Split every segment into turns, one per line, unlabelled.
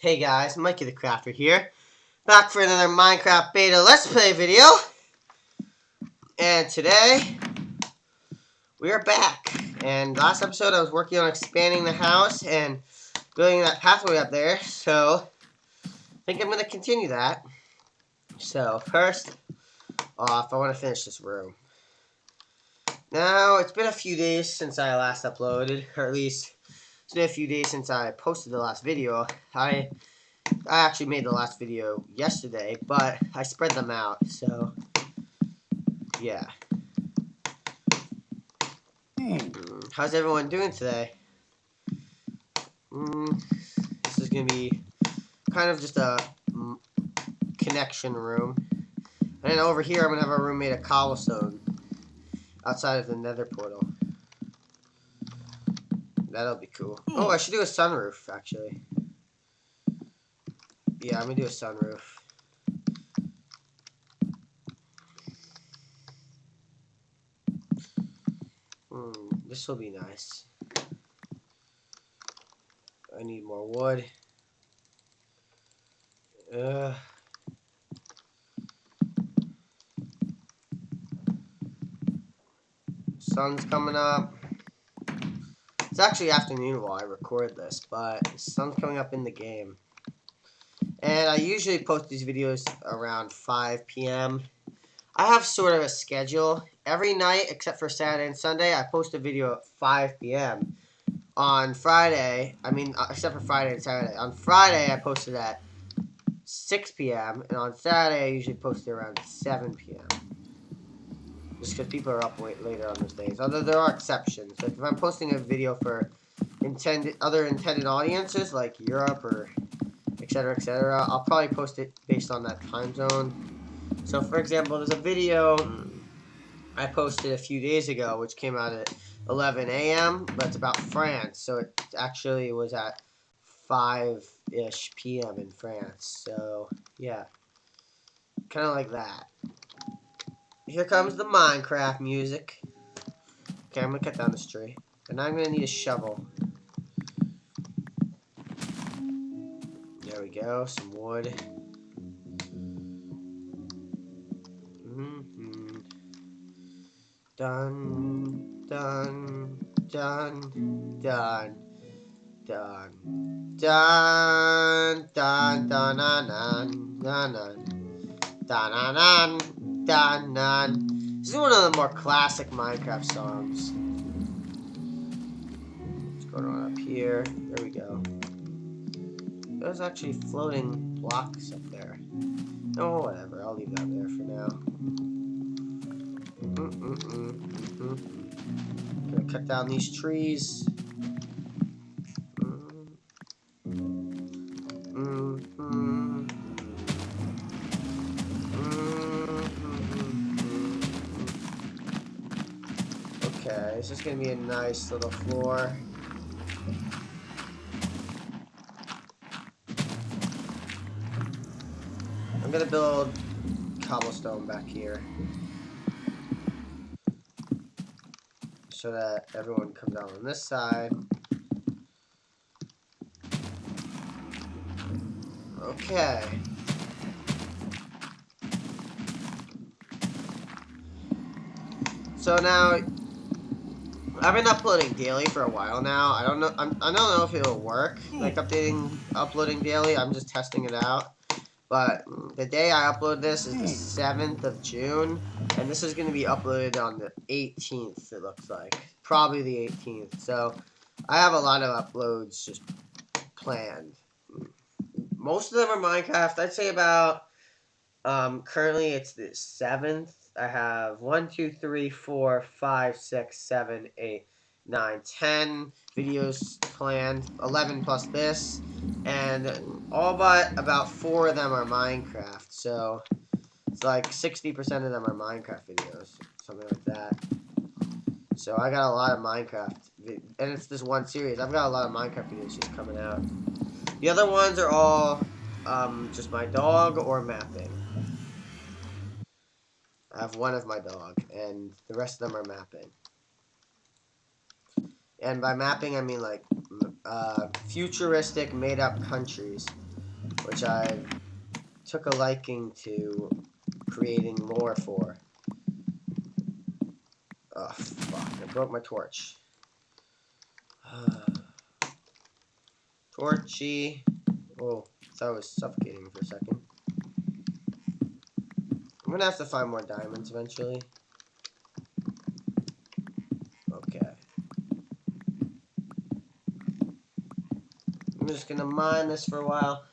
Hey guys, Mikey the Crafter here, back for another Minecraft beta Let's Play video. And today, we are back. And last episode I was working on expanding the house and building that pathway up there, so I think I'm going to continue that. So first off, I want to finish this room. Now, it's been a few days since I last uploaded, or at least it's been a few days since I posted the last video. I actually made the last video yesterday, but I spread them out, so yeah. How's everyone doing today? This is going to be kind of just a connection room. And then over here, I'm going to have a room made of cobblestone outside of the nether portal. That'll be cool. Oh, I should do a sunroof, actually. Yeah, I'm going to do a sunroof. This will be nice. I need more wood. Sun's coming up. It's actually afternoon while I record this, but the sun's coming up in the game. And I usually post these videos around 5 p.m. I have sort of a schedule. Every night, except for Saturday and Sunday, I post a video at 5 p.m. On Friday, except for Friday and Saturday. On Friday, I posted at 6 p.m. And on Saturday, I usually post it around 7 p.m. Just because people are up later on those days. Although there are exceptions. Like if I'm posting a video for other intended audiences, like Europe or etc., I'll probably post it based on that time zone. So, for example, there's a video I posted a few days ago, which came out at 11 a.m., but it's about France. So it actually was at 5-ish p.m. in France. So, yeah. Kind of like that. Here comes the Minecraft music. Okay, I'm going to cut down this tree. And now I'm going to need a shovel. There we go. Some wood. Dun, dun, dun, dun, dun, dun, dun, dun, dun, dun, dun, dun, dun, dun. This is one of the more classic Minecraft songs. What's going on up here? There we go. There's actually floating blocks up there. Oh, whatever. I'll leave that there for now. Gonna cut down these trees. Okay, this is gonna be a nice little floor. I'm gonna build cobblestone back here so that everyone comes down on this side. Okay. So now I've been uploading daily for a while now. I don't know if it'll work, like uploading daily. I'm just testing it out. But the day I upload this is the 7th of June, and this is going to be uploaded on the 18th, it looks like. Probably the 18th. So I have a lot of uploads just planned. Most of them are Minecraft. I'd say about, currently it's the 7th. I have 1, 2, 3, 4, 5, 6, 7, 8, 9, 10 videos planned. 11 plus this. And all but about 4 of them are Minecraft. So it's like 60% of them are Minecraft videos. Something like that. So I got a lot of Minecraft. And it's this one series. I've got a lot of Minecraft videos just coming out. The other ones are all just my dog or mapping. I have one of my dog, and the rest of them are mapping. And by mapping, I mean like futuristic made-up countries. which I took a liking to creating lore for. Oh, fuck. I broke my torch. Torchy. Oh, thought I was suffocating for a second. I'm gonna have to find more diamonds eventually. Okay. I'm just gonna mine this for a while.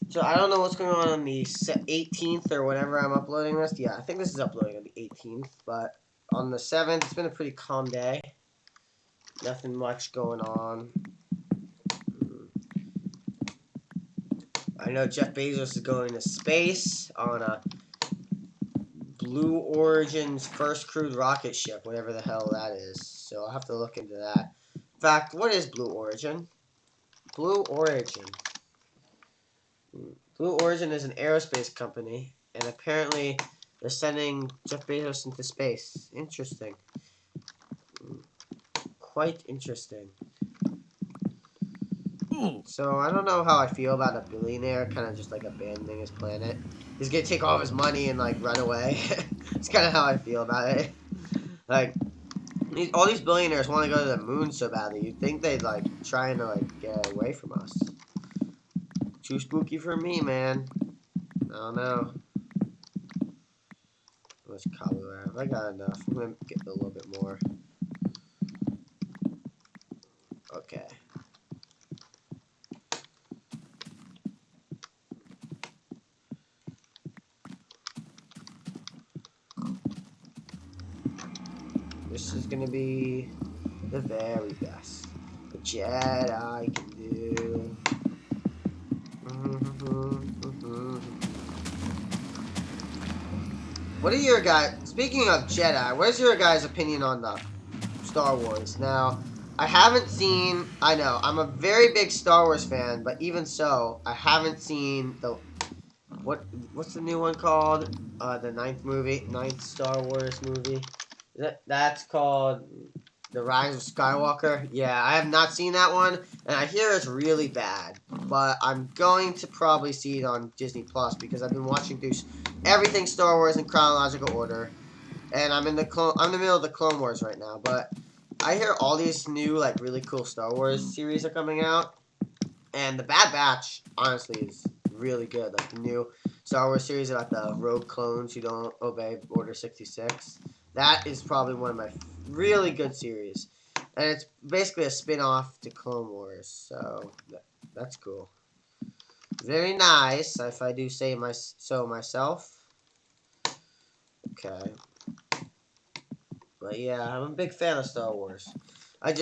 So I don't know what's going on the 18th or whenever I'm uploading this. Yeah, I think this is uploading on the 18th, but on the 7th, it's been a pretty calm day. Nothing much going on. I know Jeff Bezos is going to space on a Blue Origin's first crewed rocket ship, whatever the hell that is. So I'll have to look into that. In fact, what is Blue Origin? Blue Origin. Blue Origin is an aerospace company, and apparently they're sending Jeff Bezos into space. Interesting. Quite interesting. So I don't know how I feel about a billionaire kind of just like abandoning his planet. He's gonna take all of his money and like run away. It's kind of how I feel about it. Like all these billionaires want to go to the moon so badly. You'd think they'd like trying to like get away from us. Too spooky for me, man. I don't know. How much cobble do I have? I got enough. I'm gonna get a little bit more. Okay. This is gonna be the very best the Jedi can do. What are your guys? Speaking of Jedi, what is your guys' opinion on the Star Wars? Now, I haven't seen. I know I'm a very big Star Wars fan, but even so, I haven't seen the what's the new one called? The ninth Star Wars movie. That's called The Rise of Skywalker. Yeah, I have not seen that one, and I hear it's really bad. But I'm going to probably see it on Disney Plus because I've been watching through everything Star Wars in chronological order, and I'm in the middle of the Clone Wars right now. But I hear all these new like really cool Star Wars series are coming out, and the Bad Batch honestly is really good. Like the new Star Wars series about the rogue clones who don't obey Order 66. That is probably one of my really good series. And it's basically a spin-off to Clone Wars. So that's cool. Very nice, if I do say so myself. Okay. But yeah, I'm a big fan of Star Wars. I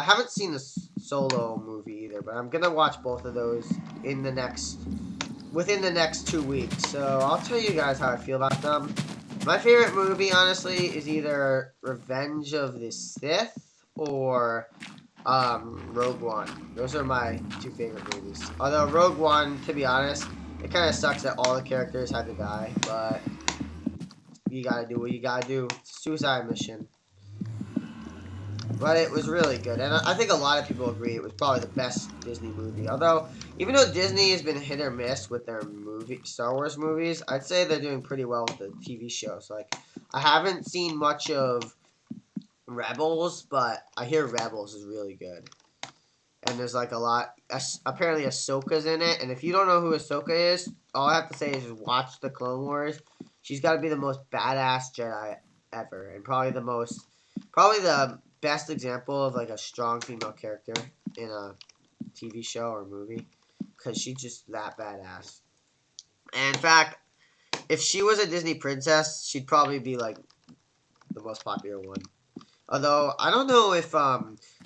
haven't seen the Solo movie either, but I'm gonna watch both of those within the next 2 weeks. So I'll tell you guys how I feel about them. My favorite movie, honestly, is either Revenge of the Sith or Rogue One. Those are my two favorite movies. Although Rogue One, to be honest, it kind of sucks that all the characters had to die, but you gotta do what you gotta do. It's a suicide mission. But it was really good, and I think a lot of people agree it was probably the best Disney movie. Although, even though Disney has been hit or miss with their Star Wars movies, I'd say they're doing pretty well with the TV shows. Like, I haven't seen much of Rebels, but I hear Rebels is really good. And there's like a lot. Apparently, Ahsoka's in it, and if you don't know who Ahsoka is, all I have to say is just watch the Clone Wars. She's got to be the most badass Jedi ever, and probably the best example of like a strong female character in a TV show or movie, because she's just that badass. And in fact, if she was a Disney princess, she'd probably be like the most popular one. Although I don't know if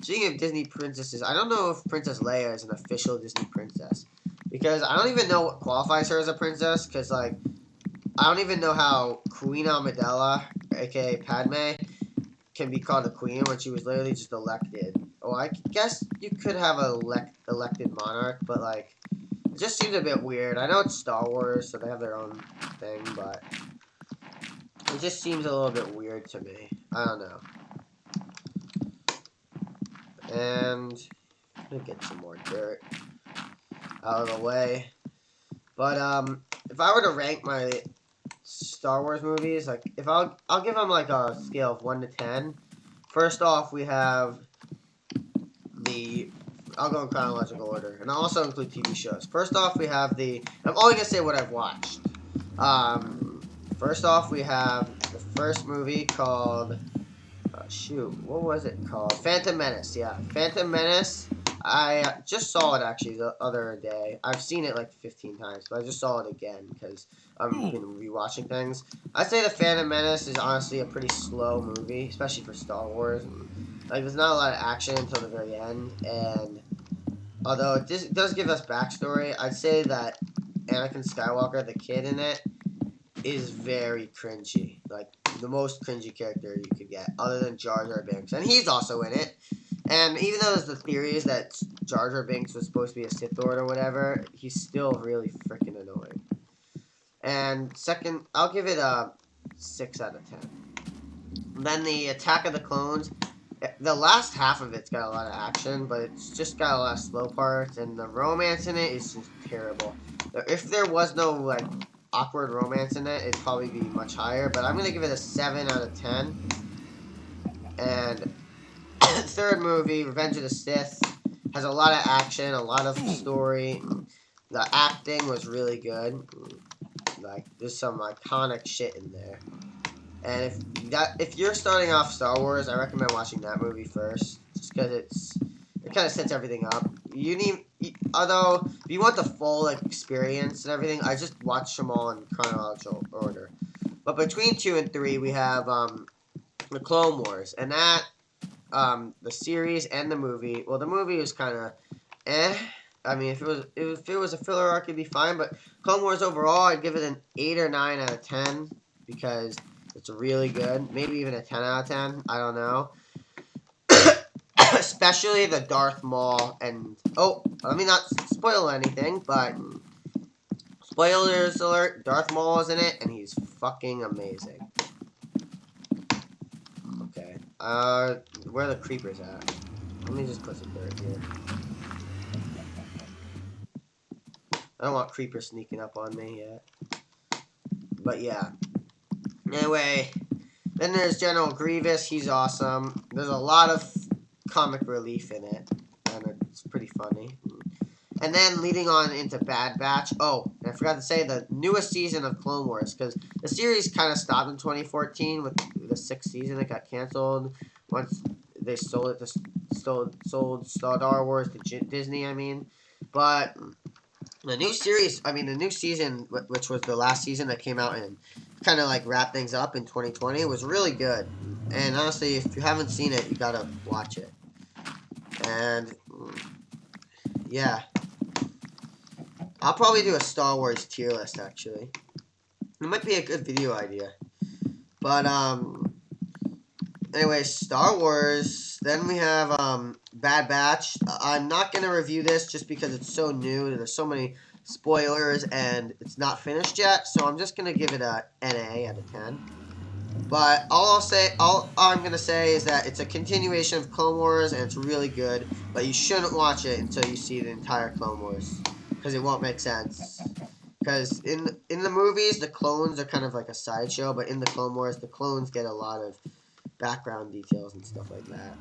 speaking of Disney princesses, I don't know if Princess Leia is an official Disney princess, because I don't even know what qualifies her as a princess. Because like I don't even know how Queen Amidala, aka Padme, can be called a queen when she was literally just elected. Oh, I guess you could have an elected monarch, but like, it just seems a bit weird. I know it's Star Wars, so they have their own thing, but it just seems a little bit weird to me. I don't know. And I'm gonna get some more dirt out of the way. But if I were to rank my Star Wars movies, like if I'll give them like a scale of 1 to 10. First off, we have the I'll go in chronological order, and I'll also include TV shows. First off, we have the I'm only gonna say what I've watched. Um, First off, we have the first movie called shoot, what was it called? Phantom Menace. Yeah, Phantom Menace. I just saw it actually the other day. I've seen it like 15 times, but I just saw it again because I've been rewatching things. I'd say the Phantom Menace is honestly a pretty slow movie, especially for Star Wars. Like, there's not a lot of action until the very end, and although it does give us backstory, I'd say that Anakin Skywalker, the kid in it, is very cringy. Like, the most cringy character you could get, other than Jar Jar Binks. And he's also in it. And even though there's the theories that Jar Jar Binks was supposed to be a Sith Lord or whatever, he's still really freaking annoying. And second, I'll give it a 6 out of 10. And then the Attack of the Clones, the last half of it's got a lot of action, but it's just got a lot of slow parts, and the romance in it is just terrible. If there was no, like, awkward romance in it, it'd probably be much higher, but I'm going to give it a 7 out of 10. And third movie, Revenge of the Sith, has a lot of action, a lot of story. The acting was really good. Like, there's some iconic shit in there. And if you're starting off Star Wars, I recommend watching that movie first, just because it kind of sets everything up. Although if you want the full like experience and everything, I just watched them all in chronological order. But between 2 and 3, we have the Clone Wars, and that the series and the movie. Well, the movie was kind of eh. I mean, if it was a filler arc, it'd be fine. But Clone Wars overall, I'd give it an 8 or 9 out of 10 because it's really good. Maybe even a 10 out of 10. I don't know. Especially the Darth Maul and let me not spoil anything, but spoilers alert: Darth Maul is in it, and he's fucking amazing. Okay, where are the creepers at? Let me just put some dirt here. I don't want creepers sneaking up on me yet. But yeah. Anyway, then there's General Grievous. He's awesome. There's a lot of comic relief in it, and it's pretty funny. And then leading on into Bad Batch. Oh, and I forgot to say the newest season of Clone Wars, because the series kind of stopped in 2014 with the 6th season. It got canceled once they sold Star Wars to Disney. I mean, but the new series, the new season, which was the last season that came out and kind of like wrapped things up in 2020, was really good. And honestly, if you haven't seen it, you gotta watch it. And yeah, I'll probably do a Star Wars tier list actually. It might be a good video idea. But anyway, Star Wars. Then we have Bad Batch. I'm not gonna review this just because it's so new and there's so many spoilers and it's not finished yet. So I'm just gonna give it a NA out of 10. But all I'm gonna say is that it's a continuation of Clone Wars and it's really good. But you shouldn't watch it until you see the entire Clone Wars because it won't make sense. Because in the movies, the clones are kind of like a sideshow, but in the Clone Wars, the clones get a lot of background details and stuff like that.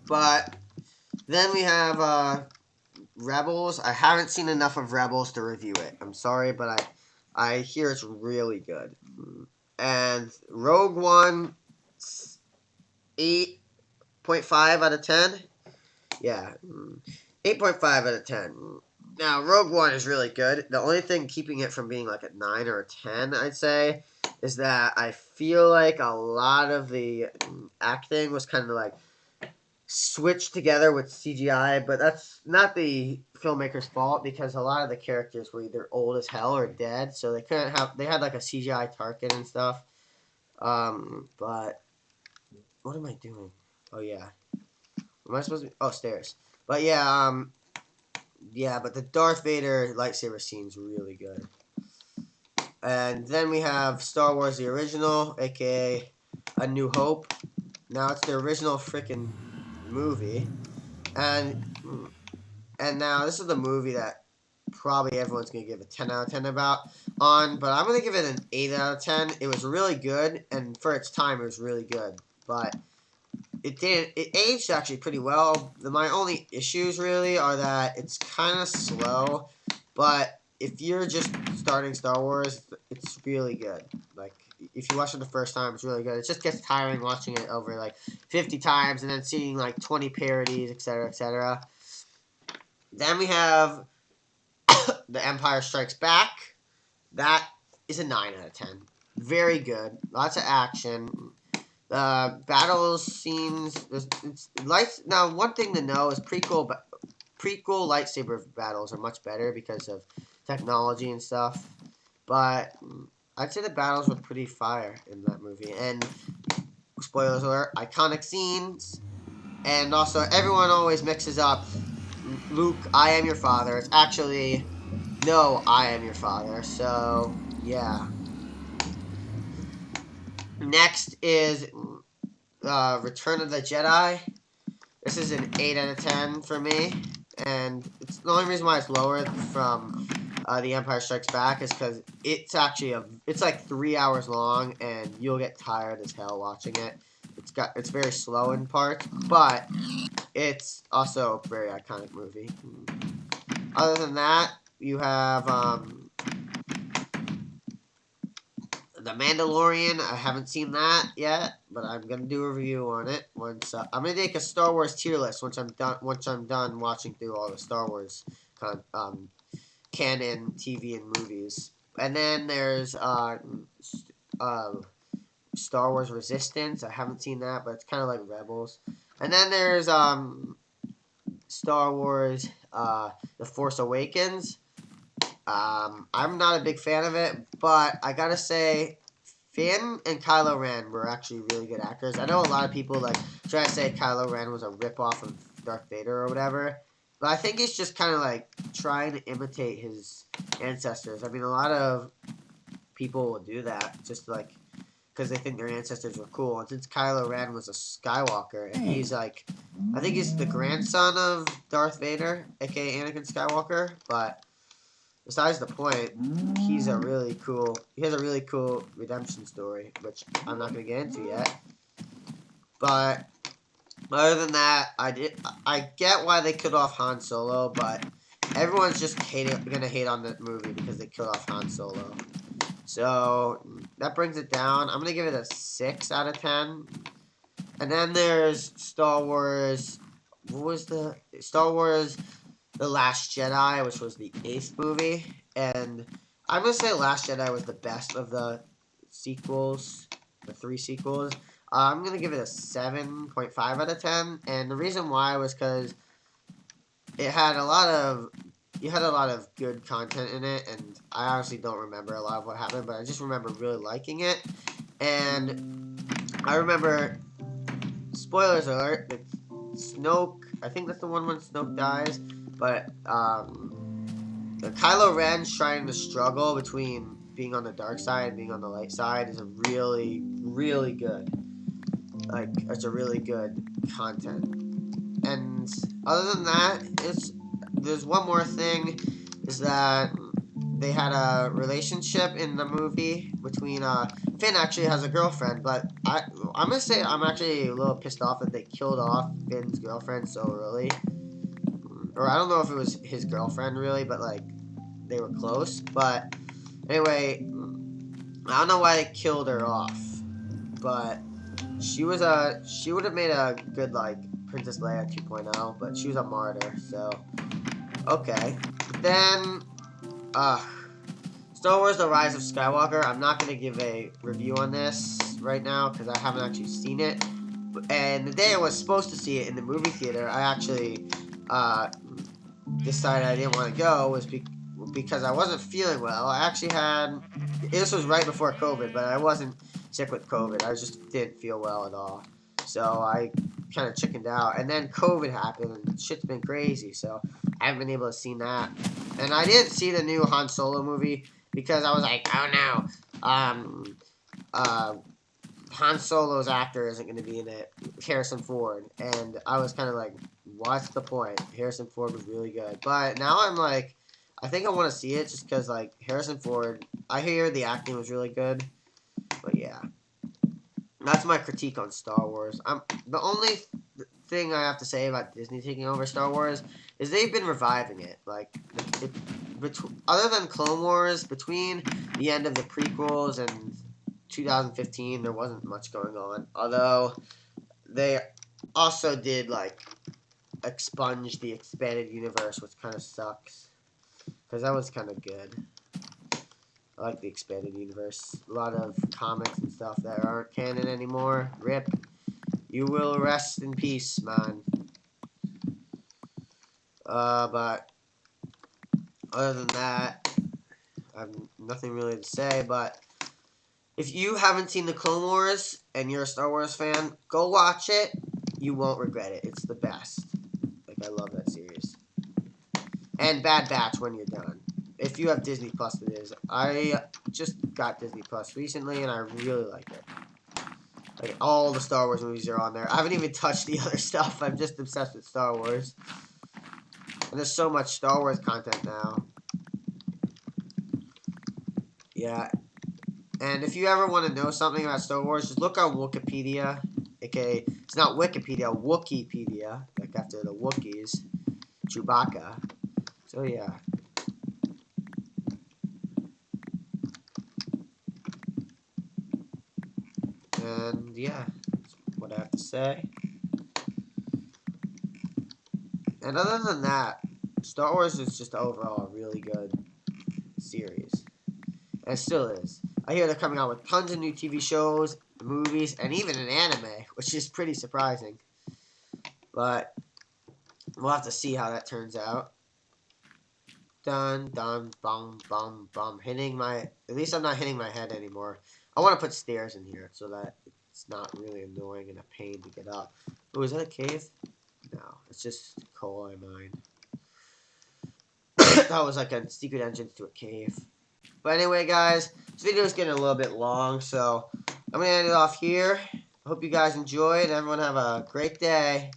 But then we have Rebels. I haven't seen enough of Rebels to review it. I'm sorry, but I hear it's really good. And Rogue One, 8.5 out of 10. Yeah, 8.5 out of 10. Now, Rogue One is really good. The only thing keeping it from being like a 9 or a 10, I'd say, is that I feel like a lot of the acting was kind of like switched together with CGI, but that's not the filmmaker's fault because a lot of the characters were either old as hell or dead, so they had like a CGI Tarkin and stuff. But what am I doing? Oh yeah, am I supposed to be? Oh, stairs. But yeah, but the Darth Vader lightsaber scene's really good. And then we have Star Wars the original, aka A New Hope. Now it's the original freaking movie, and now this is the movie that probably everyone's going to give a 10 out of 10 on, but I'm going to give it an 8 out of 10. It was really good, and for its time, it was really good. But it aged actually pretty well. My only issues really are that it's kind of slow, but if you're just starting Star Wars, it's really good. Like, if you watch it the first time, it's really good. It just gets tiring watching it over like 50 times and then seeing like 20 parodies, etc., etc. Then we have The Empire Strikes Back. That is a 9 out of 10. Very good. Lots of action. Battles scenes. Now, one thing to know is prequel lightsaber battles are much better because of technology and stuff. But I'd say the battles were pretty fire in that movie. And spoilers alert, iconic scenes. And also, everyone always mixes up Luke, I am your father. It's actually, no, I am your father. So, yeah. Next is Return of the Jedi. This is an 8 out of 10 for me. And it's the only reason why it's lower from The Empire Strikes Back is because it's actually it's like 3 hours long, and you'll get tired as hell watching it. It's very slow in parts, but it's also a very iconic movie. Other than that, you have The Mandalorian. I haven't seen that yet, but I'm gonna do a review on it once. I'm gonna make a Star Wars tier list once I'm done watching through all the Star Wars canon TV and movies. And then there's Star Wars Resistance. I haven't seen that, but it's kind of like Rebels. And then there's Star Wars The Force Awakens. I'm not a big fan of it, but I gotta say, Finn and Kylo Ren were actually really good actors. I know a lot of people like try to say Kylo Ren was a ripoff of Darth Vader or whatever, but I think he's just kind of like trying to imitate his ancestors. I mean, a lot of people will do that just like because they think their ancestors were cool. And since Kylo Ren was a Skywalker, and he's like, I think he's the grandson of Darth Vader, aka Anakin Skywalker, but besides the point, he has a really cool redemption story, which I'm not going to get into yet. But other than that, I get why they killed off Han Solo, but everyone's just going to hate on the movie because they killed off Han Solo. So that brings it down. I'm going to give it a 6 out of 10. And then there's Star Wars. What was the Star Wars The Last Jedi, which was the 8th movie, and I'm going to say Last Jedi was the best of the sequels, the 3 sequels. I'm going to give it a 7.5 out of 10, and the reason why was because it had a lot of good content in it, and I honestly don't remember a lot of what happened, but I just remember really liking it, and I remember, spoilers alert, Snoke, I think that's the one when Snoke dies, but Kylo Ren's trying to struggle between being on the dark side and being on the light side is a really, really good. Like, it's a really good content. And other than that, there's one more thing, is that they had a relationship in the movie between Finn actually has a girlfriend, but I'm gonna say I'm actually a little pissed off that they killed off Finn's girlfriend so early. Or I don't know if it was his girlfriend really, but like they were close. But anyway, I don't know why they killed her off, but she would have made a good like Princess Leia 2.0, but she was a martyr. So okay, but then Star Wars: The Rise of Skywalker. I'm not gonna give a review on this right now because I haven't actually seen it. And the day I was supposed to see it in the movie theater, I actually decided I didn't want to go was because I wasn't feeling well. I actually had, this was right before COVID, but I wasn't sick with COVID. I just didn't feel well at all. So I kind of chickened out. And then COVID happened, and shit's been crazy. So I haven't been able to see that. And I didn't see the new Han Solo movie because I was like, oh no, Han Solo's actor isn't going to be in it, Harrison Ford, and I was kind of like, what's the point? Harrison Ford was really good, but now I'm like, I think I want to see it just because, like, Harrison Ford, I hear the acting was really good. But yeah. That's my critique on Star Wars. The only thing I have to say about Disney taking over Star Wars is they've been reviving it. Like, other than Clone Wars, between the end of the prequels and 2015, there wasn't much going on. Although, they also did, like, expunge the expanded universe, which kind of sucks. Because that was kind of good. I like the expanded universe. A lot of comics and stuff that aren't canon anymore. RIP. You will rest in peace, man. But other than that, I have nothing really to say. But if you haven't seen the Clone Wars and you're a Star Wars fan, go watch it. You won't regret it. It's the best. Like, I love that series. And Bad Batch when you're done. If you have Disney Plus, it is. I just got Disney Plus recently, and I really like it. Like, all the Star Wars movies are on there. I haven't even touched the other stuff. I'm just obsessed with Star Wars. And there's so much Star Wars content now. Yeah. And if you ever want to know something about Star Wars, just look on Wikipedia. AKA, it's not Wikipedia, Wookieepedia. Like after the Wookiees. Chewbacca. So, yeah. And, yeah. That's what I have to say. And other than that, Star Wars is just overall a really good series. And it still is. I hear they're coming out with tons of new TV shows, movies, and even an anime, which is pretty surprising. But we'll have to see how that turns out. Dun, dun, bum, bum, bum. At least I'm not hitting my head anymore. I want to put stairs in here so that it's not really annoying and a pain to get up. Oh, is that a cave? No, it's just coal I mined. That was like a secret entrance to a cave. But anyway, guys, this video is getting a little bit long, so I'm going to end it off here. I hope you guys enjoyed. Everyone have a great day.